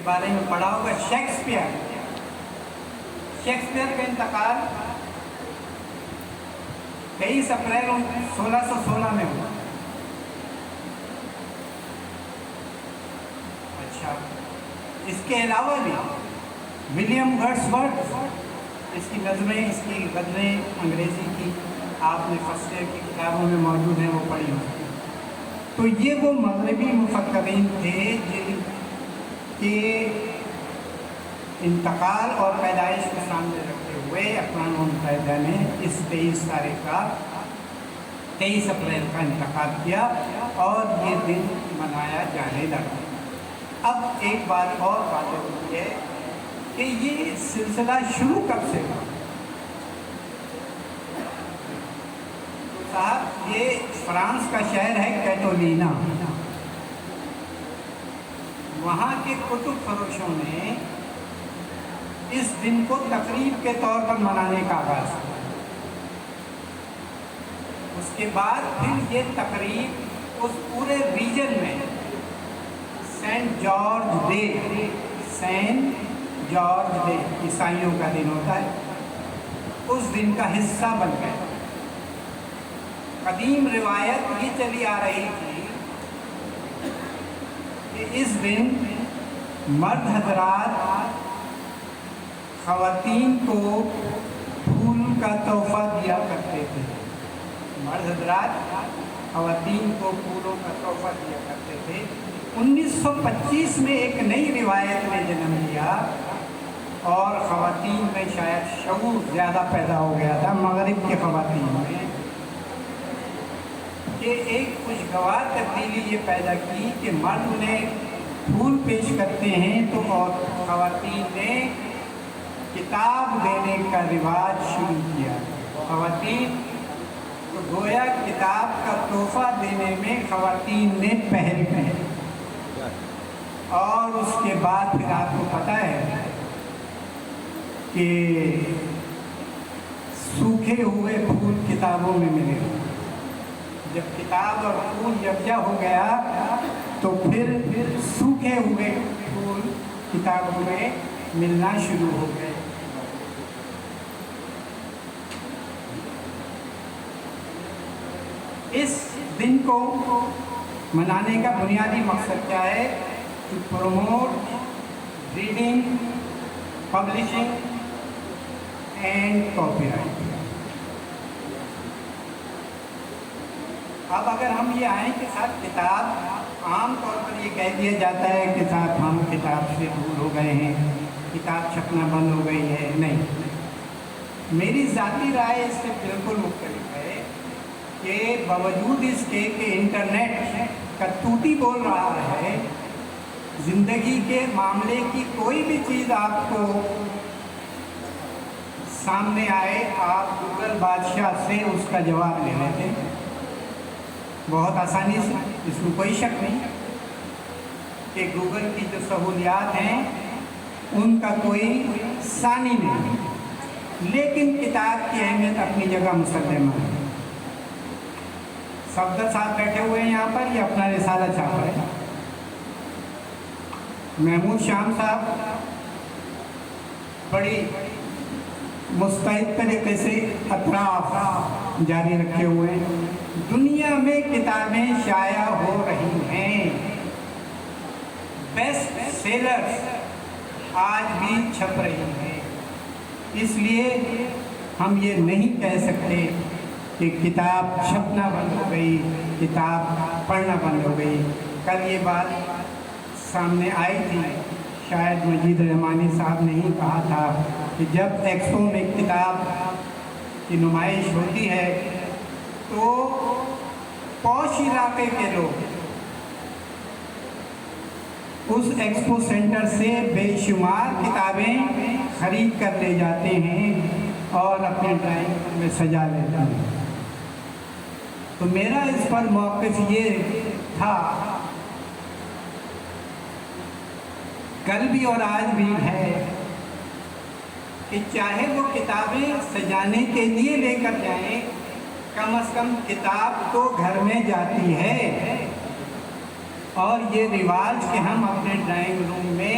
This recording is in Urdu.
بارے میں پڑھا ہوگا شیکسپیئر کا انتقال 23 اپریل 1616 میں ہوا. اچھا، اس کے علاوہ بھی ولیم ورڈسورتھ، اس کی نظمیں، اس کی غزلیں انگریزی کی آپ نے فرسٹ ایئر کی کتابوں میں موجود ہیں، وہ پڑھی ہوئی. تو یہ وہ مغربی مفکرین تھے جن کے انتقال اور پیدائش کو سامنے رکھتے ہوئے اقوام متحدہ نے اس 23 اپریل کا انتخاب کیا اور یہ دن منایا جانے لگا. اب ایک بات اور باتیں ہوتی ہے کہ یہ سلسلہ شروع کب سے ہوا؟ صاحب، یہ فرانس کا شہر ہے کیٹولینا. وہاں کے کتب فروشوں نے اس دن کو تقریب کے طور پر منانے کا آغاز کیا. اس کے بعد پھر یہ تقریب اس پورے ریجن میں سینٹ جارج ڈے عیسائیوں کا دن ہوتا ہے، اس دن کا حصہ بن گیا. قدیم روایت یہ چلی آ رہی تھی کہ اس دن مرد حضرات خواتین کو پھول کا تحفہ دیا کرتے تھے. مرد حضرات خواتین کو پھولوں کا تحفہ دیا کرتے تھے. 1925 میں ایک نئی روایت نے جنم لیا اور خواتین میں شاید شعور زیادہ پیدا ہو گیا تھا مغرب کے خواتین میں، کہ ایک خوشگوار تبدیلی یہ پیدا کی کہ مرد انہیں پھول پیش کرتے ہیں تو اور خواتین نے کتاب دینے کا رواج شروع کیا. خواتین تو گویا کتاب کا تحفہ دینے میں خواتین نے پہل کی. اور اس کے بعد پھر آپ کو پتہ ہے کہ سوکھے ہوئے پھول کتابوں میں ملے. جب کتاب اور پھول یکجا ہو گیا تو پھر سوکھے ہوئے پھول کتابوں میں ملنا شروع ہو گئے. اس دن کو منانے کا بنیادی مقصد کیا ہے؟ To promote reading, publishing and copyright. اب اگر ہم یہ آئیں کہ صاحب کتاب، عام طور پر یہ کہہ دیا جاتا ہے کہ صاحب ہم کتاب سے دور ہو گئے ہیں، کتاب چھپنا بند ہو گئی ہے. نہیں، میری ذاتی رائے اس سے بالکل مختلف ہے کہ باوجود اس کے کہ انٹرنیٹ کا توتی بول رہا ہے، زندگی کے معاملے کی کوئی بھی چیز آپ کو سامنے آئے، آپ گوگل بادشاہ سے اس کا جواب لے لیتے ہیں بہت آسانی سے. اس میں کوئی شک نہیں کہ گوگل کی جو سہولیات ہیں ان کا کوئی ثانی نہیں. لیکن کتاب کی اہمیت اپنی جگہ مسلمہ ہے. صفدر صاحب بیٹھے ہوئے ہیں یہاں پر، یہ اپنا رسالہ چھاپا ہے. محمود شام صاحب بڑی مستعد طریقے سے اطراف جاری رکھے ہوئے ہیں. دنیا میں کتابیں شائع ہو رہی ہیں، بیسٹ سیلرز آج بھی چھپ رہی ہیں. اس لیے ہم یہ نہیں کہہ سکتے کہ کتاب چھپنا بند ہو گئی، کتاب پڑھنا بند ہو گئی. کل یہ بات سامنے آئی تھی، شاید مجید رحمانی صاحب نے ہی کہا تھا کہ جب ایکسپو میں کتاب کی نمائش ہوتی ہے تو پوش علاقے کے لوگ اس ایکسپو سینٹر سے بے شمار کتابیں خرید کر لے جاتے ہیں اور اپنے ڈرائنگ میں سجا لیتے ہیں. تو میرا اس پر موقف یہ تھا، کل بھی اور آج بھی ہے، کہ چاہے وہ کتابیں سجانے کے لیے لے کر جائیں، کم از کم کتاب تو گھر میں جاتی ہے. اور یہ رواج کہ ہم اپنے ڈرائنگ روم میں